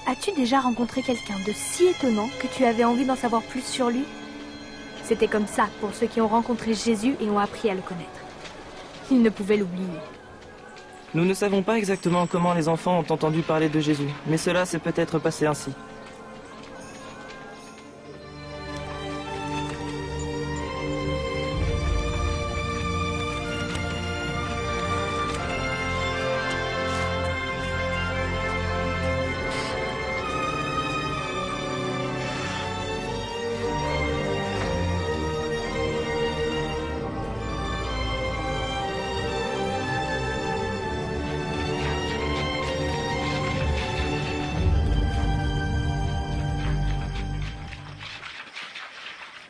As-tu déjà rencontré quelqu'un de si étonnant que tu avais envie d'en savoir plus sur lui? C'était comme ça pour ceux qui ont rencontré Jésus et ont appris à le connaître. Ils ne pouvaient l'oublier. Nous ne savons pas exactement comment les enfants ont entendu parler de Jésus, mais cela s'est peut-être passé ainsi.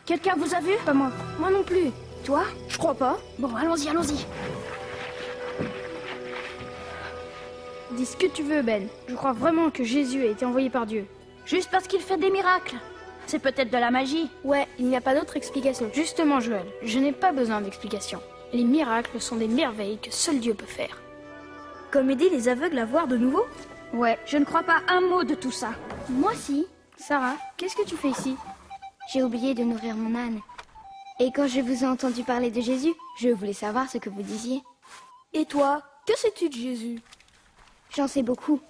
Quelqu'un vous a vu? Pas moi. Moi non plus. Toi? Je crois pas. Bon, allons-y, allons-y. Dis ce que tu veux, Ben. Je crois vraiment que Jésus a été envoyé par Dieu. Juste parce qu'il fait des miracles. C'est peut-être de la magie. Ouais, il n'y a pas d'autre explication. Justement, Joël, je n'ai pas besoin d'explication. Les miracles sont des merveilles que seul Dieu peut faire. Comme aider les aveugles à voir de nouveau? Ouais. Je ne crois pas un mot de tout ça. Moi si. Sarah, qu'est-ce que tu fais ici? J'ai oublié de nourrir mon âne. Et quand je vous ai entendu parler de Jésus, je voulais savoir ce que vous disiez. Et toi, que sais-tu de Jésus? J'en sais beaucoup.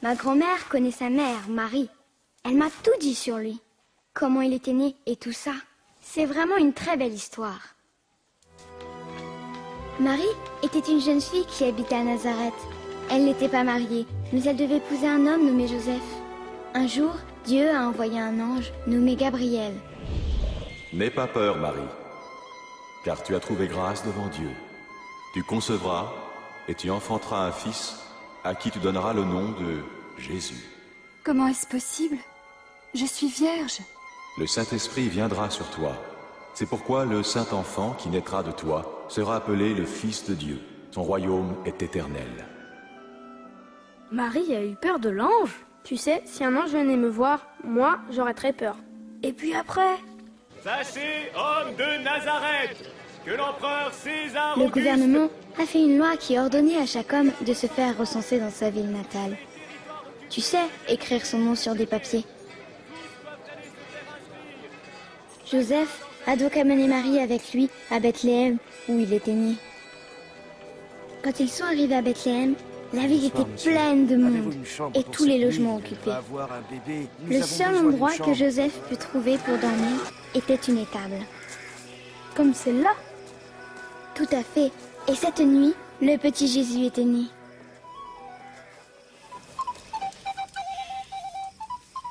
Ma grand-mère connaît sa mère, Marie. Elle m'a tout dit sur lui. Comment il était né et tout ça. C'est vraiment une très belle histoire. Marie était une jeune fille qui habitait à Nazareth. Elle n'était pas mariée, mais elle devait épouser un homme nommé Joseph. Un jour, Dieu a envoyé un ange nommé Gabriel. N'aie pas peur, Marie, car tu as trouvé grâce devant Dieu. Tu concevras et tu enfanteras un fils à qui tu donneras le nom de Jésus. Comment est-ce possible? Je suis vierge. Le Saint-Esprit viendra sur toi. C'est pourquoi le Saint-Enfant qui naîtra de toi sera appelé le Fils de Dieu. Son royaume est éternel. Marie a eu peur de l'ange. Tu sais, si un ange venait me voir, moi, j'aurais très peur. Et puis après? Sachez, homme de Nazareth, que l'empereur César Le Auguste... gouvernement a fait une loi qui ordonnait à chaque homme de se faire recenser dans sa ville natale. Tu sais, écrire son nom sur des papiers. Joseph a donc amené Marie avec lui à Bethléem, où il était né. Quand ils sont arrivés à Bethléem, la ville était pleine de monde et tous les logements occupés. Le seul endroit que Joseph put trouver pour dormir était une étable. Comme celle-là? Tout à fait. Et cette nuit, le petit Jésus était né.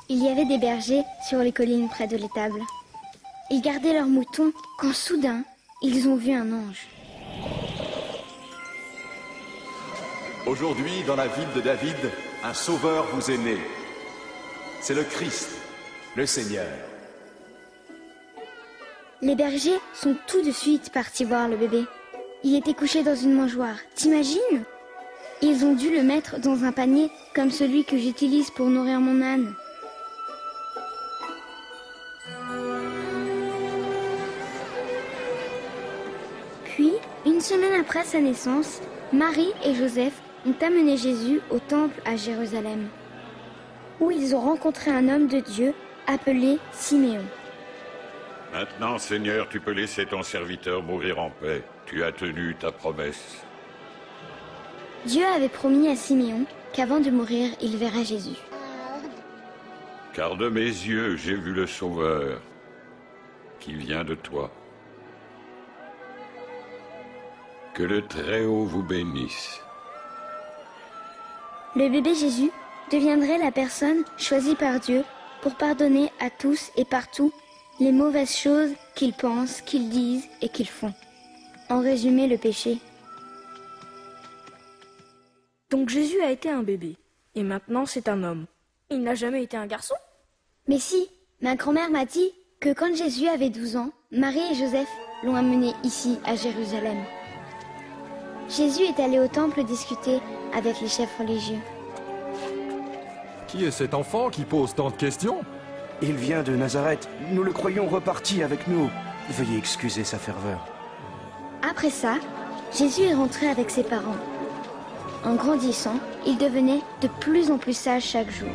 Il y avait des bergers sur les collines près de l'étable. Ils gardaient leurs moutons quand soudain, ils ont vu un ange. Aujourd'hui, dans la ville de David, un sauveur vous est né. C'est le Christ, le Seigneur. Les bergers sont tout de suite partis voir le bébé. Il était couché dans une mangeoire, t'imagines? Ils ont dû le mettre dans un panier comme celui que j'utilise pour nourrir mon âne. Puis, une semaine après sa naissance, Marie et Joseph ont amené Jésus au temple à Jérusalem, où ils ont rencontré un homme de Dieu appelé Siméon. Maintenant, Seigneur, tu peux laisser ton serviteur mourir en paix. Tu as tenu ta promesse. Dieu avait promis à Siméon qu'avant de mourir, il verrait Jésus. Car de mes yeux, j'ai vu le Sauveur qui vient de toi. Que le Très-Haut vous bénisse. Le bébé Jésus deviendrait la personne choisie par Dieu pour pardonner à tous et partout les mauvaises choses qu'ils pensent, qu'ils disent et qu'ils font. En résumé, le péché. Donc Jésus a été un bébé, et maintenant c'est un homme. Il n'a jamais été un garçon? Mais si, ma grand-mère m'a dit que quand Jésus avait 12 ans, Marie et Joseph l'ont amené ici, à Jérusalem. Jésus est allé au temple discuter avec les chefs religieux. Qui est cet enfant qui pose tant de questions? Il vient de Nazareth. Nous le croyons reparti avec nous. Veuillez excuser sa ferveur. Après ça, Jésus est rentré avec ses parents. En grandissant, il devenait de plus en plus sage chaque jour.